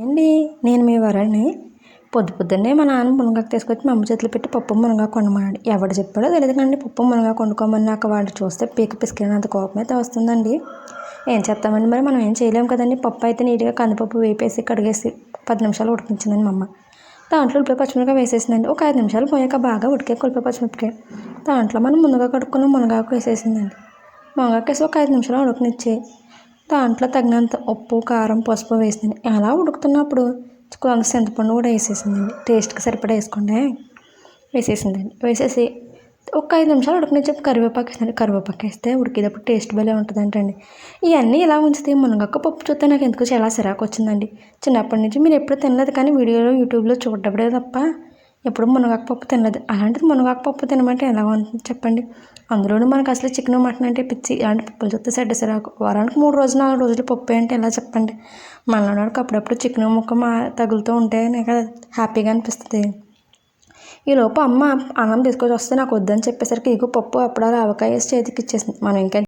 అండి నేను మీ వరని పొద్దున్నే మా నాన్న మునగాకు తీసుకొచ్చి మా అమ్మ చేతిలో పెట్టి పప్పు మునగాకు వండమన్నాడు. ఎవడు చెప్పాడో తెలియదు కానీ పప్పు మునగాకు వండుకోమని నాకు వాళ్ళు చూస్తే పీక పిసికినంత కోపం అయితే వస్తుందండి. ఏం చేస్తామండి, మరి మనం ఏం చేయలేము కదండి. పప్పు అయితే నీట్గా కందిపప్పు వేపేసి కడిగేసి 10 నిమిషాలు ఉడికించిందండి మా అమ్మ. దాంట్లో ఉల్లిపాయ పచ్చిమిరపకాయ వేసేసిందండి. ఒక 5 నిమిషాలు పోయాక బాగా ఉడికే ఉల్లిపాయ పచ్చిమిరపకాయ దాంట్లో మనం ముందుగా కడుక్కున్న మునగాకు వేసేసిందండి. మునగాకు వేసి ఒక 5 నిమిషాలు ఉడకనిచ్చి దాంట్లో తగినంత ఉప్పు కారం పసుపు వేసింది. అలా ఉడుకుతున్నప్పుడు కొంత చింతపండు కూడా వేసేసిందండి. టేస్ట్కి సరిపడా వేసుకోండి. వేసేసిందండి. వేసేసి ఒక 5 నిమిషాలు ఉడకనిచ్చి కరివేపాకు వేసిందండి. కరివేపాకు వేస్తే ఉడికేటప్పుడు టేస్ట్ భలే ఉంటుందంటండి. ఇవన్నీ ఇలా ఉంచితే మునగాకు పప్పు చూస్తే నాకు ఎందుకు చాలా సిరాకు వచ్చిందండి. చిన్నప్పటి నుంచి మీరు ఎప్పుడు తినలేదు కానీ యూట్యూబ్లో చూడటప్పుడే తప్ప ఎప్పుడు మునగాకు పప్పు తినలేదు. అలాంటిది మునగాకు పప్పు తినమంటే ఎలా ఉంటుంది చెప్పండి. అందులోనూ మనకు అసలు చికెన్ మటన్ అంటే పిచ్చి. ఇలాంటి పప్పులు చూస్తే చెడ్డ సిరాకు. వారానికి 3 రోజులు 4 రోజులు పప్పు అంటే ఎలా చెప్పండి. మనలోడికి అప్పుడప్పుడు చికెన్ ముక్క తగులుతూ ఉంటే నాకు హ్యాపీగా అనిపిస్తుంది. ఈలోపు అమ్మ అన్నం తీసుకొని వస్తే నాకు వద్దని చెప్పేసరికి ఇగో పప్పు అప్పుడాలు ఆవకాయ వేసి చేతికి ఇచ్చేసింది. మనం ఇంకా